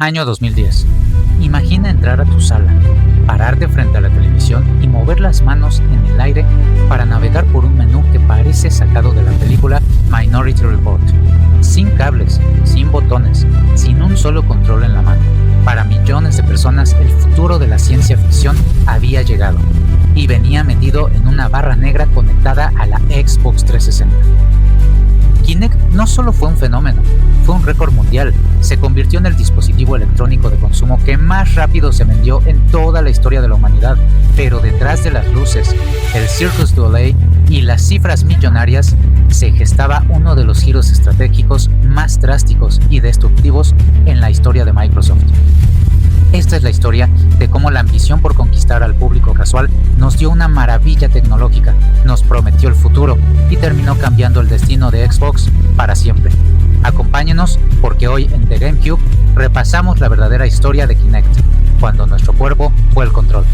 Año 2010. Imagina entrar a tu sala, pararte frente a la televisión y mover las manos en el aire para navegar por un menú que parece sacado de la película Minority Report. Sin cables, sin botones, sin un solo control en la mano. Para millones de personas el futuro de la ciencia ficción había llegado y venía metido en una barra negra conectada a la Xbox 360. Kinect no solo fue un fenómeno, fue un récord mundial. Se convirtió en el dispositivo electrónico de consumo que más rápido se vendió en toda la historia de la humanidad. Pero detrás de las luces, el Cirque du Soleil y las cifras millonarias, se gestaba uno de los giros estratégicos más drásticos y destructivos en la historia de Microsoft. Esta es la historia de cómo la ambición por conquistar al público casual nos dio una maravilla tecnológica, nos prometió el futuro y terminó cambiando el destino de Xbox para siempre. Acompáñenos porque hoy en The GameCube repasamos la verdadera historia de Kinect, cuando nuestro cuerpo fue el control.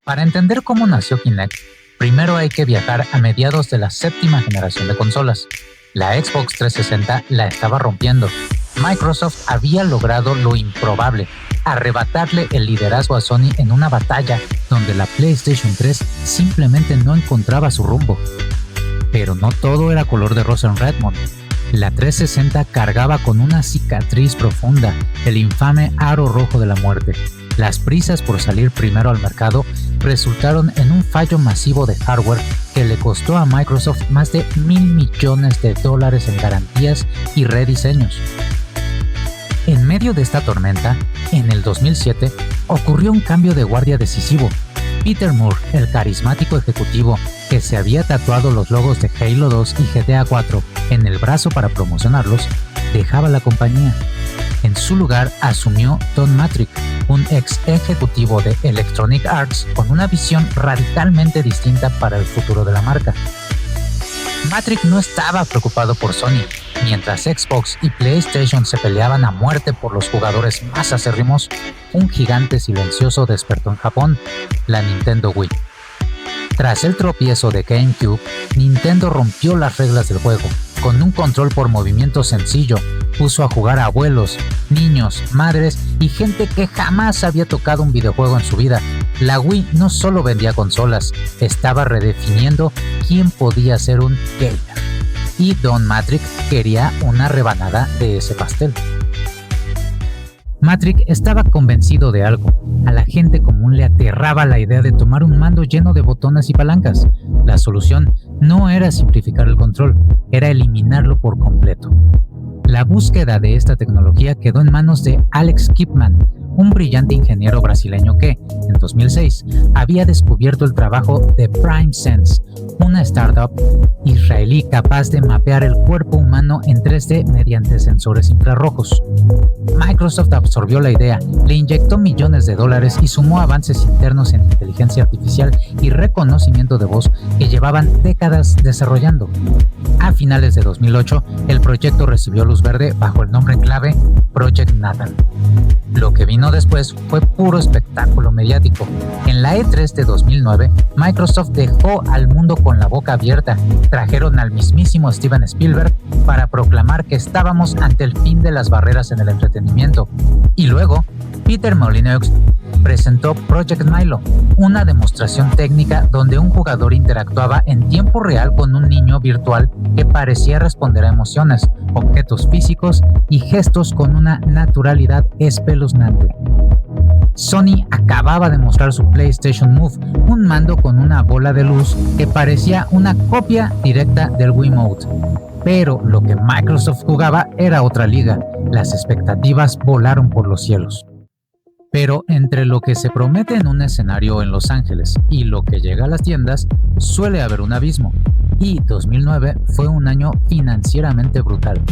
Para entender cómo nació Kinect, primero hay que viajar a mediados de la séptima generación de consolas. La Xbox 360 la estaba rompiendo. Microsoft había logrado lo improbable, arrebatarle el liderazgo a Sony en una batalla donde la PlayStation 3 simplemente no encontraba su rumbo. Pero no todo era color de rosa en Redmond. La 360 cargaba con una cicatriz profunda, el infame aro rojo de la muerte. Las prisas por salir primero al mercado resultaron en un fallo masivo de hardware que le costó a Microsoft más de $1,000 millones en garantías y rediseños. En medio de esta tormenta, en el 2007, ocurrió un cambio de guardia decisivo. Peter Moore, el carismático ejecutivo que se había tatuado los logos de Halo 2 y GTA 4 en el brazo para promocionarlos, dejaba la compañía. En su lugar asumió Don Mattrick, un ex ejecutivo de Electronic Arts con una visión radicalmente distinta para el futuro de la marca. Mattrick no estaba preocupado por Sony. Mientras Xbox y PlayStation se peleaban a muerte por los jugadores más acérrimos, un gigante silencioso despertó en Japón, la Nintendo Wii. Tras el tropiezo de GameCube, Nintendo rompió las reglas del juego. Con un control por movimiento sencillo, puso a jugar a abuelos, niños, madres y gente que jamás había tocado un videojuego en su vida. La Wii no solo vendía consolas, estaba redefiniendo quién podía ser un gamer. Y Don Mattrick quería una rebanada de ese pastel. Mattrick estaba convencido de algo. A la gente común le aterraba la idea de tomar un mando lleno de botones y palancas. La solución no era simplificar el control, era eliminarlo por completo. La búsqueda de esta tecnología quedó en manos de Alex Kipman, un brillante ingeniero brasileño que, en 2006, había descubierto el trabajo de PrimeSense, una startup israelí capaz de mapear el cuerpo humano en 3D mediante sensores infrarrojos. Microsoft absorbió la idea, le inyectó millones de dólares y sumó avances internos en inteligencia artificial y reconocimiento de voz que llevaban décadas desarrollando. A finales de 2008, el proyecto recibió luz verde bajo el nombre clave Project Nathan. Lo que vino después fue puro espectáculo mediático. En la E3 de 2009, Microsoft dejó al mundo con la boca abierta. Trajeron al mismísimo Steven Spielberg para proclamar que estábamos ante el fin de las barreras en el entretenimiento. Y luego, Peter Molyneux presentó Project Milo, una demostración técnica donde un jugador interactuaba en tiempo real con un niño virtual que parecía responder a emociones, objetos físicos y gestos con una naturalidad espeluznante. Sony acababa de mostrar su PlayStation Move, un mando con una bola de luz que parecía una copia directa del Wiimote. Pero lo que Microsoft jugaba era otra liga. Las expectativas volaron por los cielos. Pero entre lo que se promete en un escenario en Los Ángeles y lo que llega a las tiendas, suele haber un abismo. y 2009 fue un año financieramente brutal.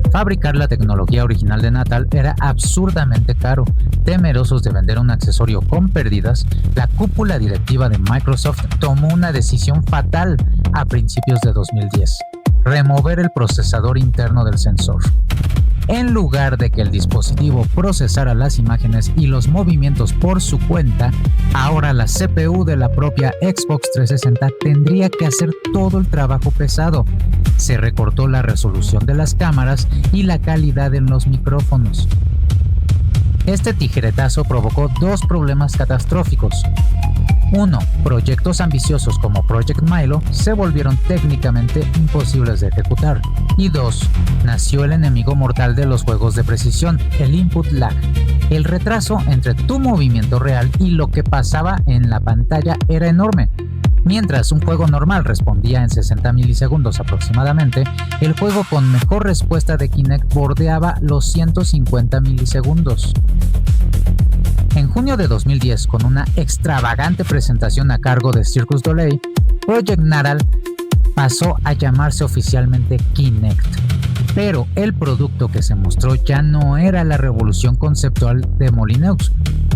Fabricar la tecnología original de Natal era absurdamente caro. Temerosos de vender un accesorio con pérdidas, la cúpula directiva de Microsoft tomó una decisión fatal a principios de 2010: remover el procesador interno del sensor. En lugar de que el dispositivo procesara las imágenes y los movimientos por su cuenta, ahora la CPU de la propia Xbox 360 tendría que hacer todo el trabajo pesado. Se recortó la resolución de las cámaras y la calidad en los micrófonos. Este tijeretazo provocó dos problemas catastróficos. 1. Proyectos ambiciosos como Project Milo se volvieron técnicamente imposibles de ejecutar. Y 2. Nació el enemigo mortal de los juegos de precisión, el input lag. El retraso entre tu movimiento real y lo que pasaba en la pantalla era enorme. Mientras un juego normal respondía en 60 milisegundos aproximadamente, el juego con mejor respuesta de Kinect bordeaba los 150 milisegundos. En junio de 2010, con una extravagante presentación a cargo de Cirque du Soleil, Project Natal pasó a llamarse oficialmente Kinect. Pero el producto que se mostró ya no era la revolución conceptual de Molyneux,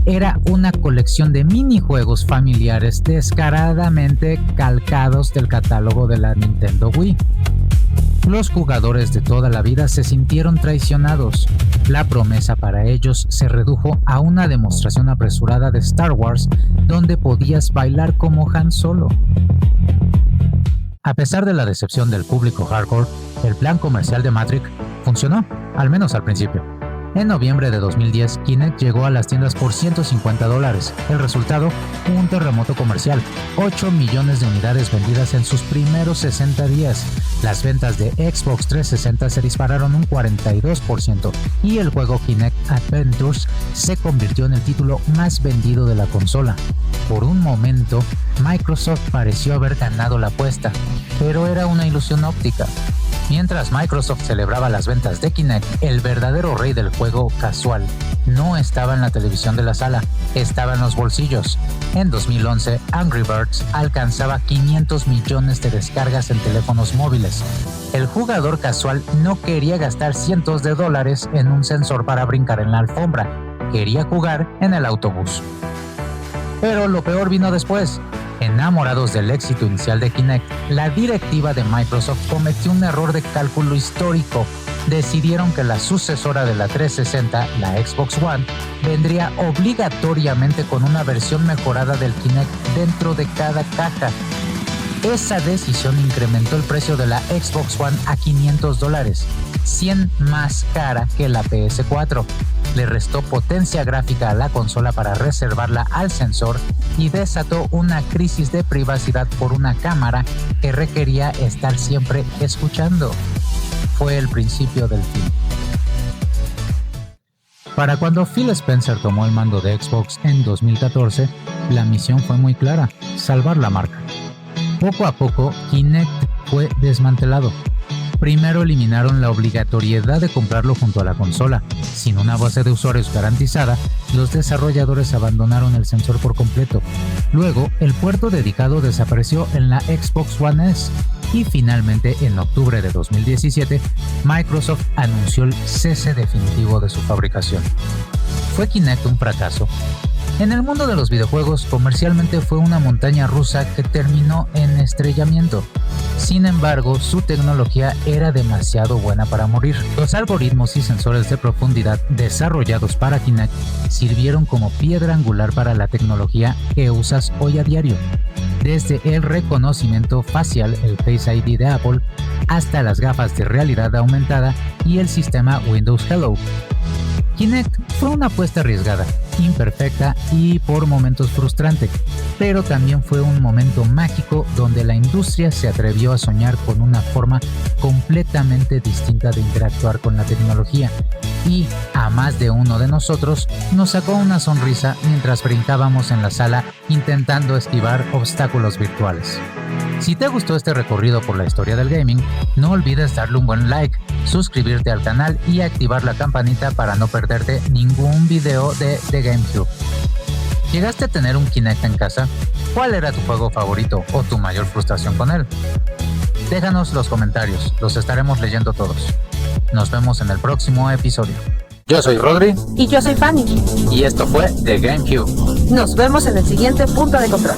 era una colección de minijuegos familiares descaradamente calcados del catálogo de la Nintendo Wii. Los jugadores de toda la vida se sintieron traicionados. La promesa para ellos se redujo a una demostración apresurada de Star Wars donde podías bailar como Han Solo. A pesar de la decepción del público hardcore, el plan comercial de Matrix funcionó, al menos al principio. En noviembre de 2010, Kinect llegó a las tiendas por $150. El resultado, un terremoto comercial, 8 millones de unidades vendidas en sus primeros 60 días. Las ventas de Xbox 360 se dispararon un 42% y el juego Kinect Adventures se convirtió en el título más vendido de la consola. Por un momento, Microsoft pareció haber ganado la apuesta, pero era una ilusión óptica. Mientras Microsoft celebraba las ventas de Kinect, el verdadero rey del juego casual no estaba en la televisión de la sala, estaba en los bolsillos. En 2011, Angry Birds alcanzaba 500 millones de descargas en teléfonos móviles. El jugador casual no quería gastar cientos de dólares en un sensor para brincar en la alfombra, quería jugar en el autobús. Pero lo peor vino después. Enamorados del éxito inicial de Kinect, la directiva de Microsoft cometió un error de cálculo histórico. Decidieron que la sucesora de la 360, la Xbox One, vendría obligatoriamente con una versión mejorada del Kinect dentro de cada caja. Esa decisión incrementó el precio de la Xbox One a $500, 100 más cara que la PS4. Le restó potencia gráfica a la consola para reservarla al sensor y desató una crisis de privacidad por una cámara que requería estar siempre escuchando. Fue el principio del fin. Para cuando Phil Spencer tomó el mando de Xbox en 2014, la misión fue muy clara: salvar la marca. Poco a poco, Kinect fue desmantelado. Primero eliminaron la obligatoriedad de comprarlo junto a la consola. Sin una base de usuarios garantizada, los desarrolladores abandonaron el sensor por completo. Luego, el puerto dedicado desapareció en la Xbox One S. Y finalmente, en octubre de 2017, Microsoft anunció el cese definitivo de su fabricación. ¿Fue Kinect un fracaso? En el mundo de los videojuegos, comercialmente fue una montaña rusa que terminó en estrellamiento. Sin embargo, su tecnología era demasiado buena para morir. Los algoritmos y sensores de profundidad desarrollados para Kinect sirvieron como piedra angular para la tecnología que usas hoy a diario. Desde el reconocimiento facial, el Face ID de Apple, hasta las gafas de realidad aumentada y el sistema Windows Hello. Kinect fue una apuesta arriesgada, imperfecta y por momentos frustrante, pero también fue un momento mágico donde la industria se atrevió a soñar con una forma completamente distinta de interactuar con la tecnología y a más de uno de nosotros nos sacó una sonrisa mientras brincábamos en la sala intentando esquivar obstáculos virtuales. Si te gustó este recorrido por la historia del gaming, no olvides darle un buen like, suscribirte al canal y activar la campanita para no perderte ningún video de The GameCube. ¿Llegaste a tener un Kinect en casa? ¿Cuál era tu juego favorito o tu mayor frustración con él? Déjanos los comentarios, los estaremos leyendo todos. Nos vemos en el próximo episodio. Yo soy Rodri. Y yo soy Fanny. Y esto fue The GameCube. Nos vemos en el siguiente punto de control.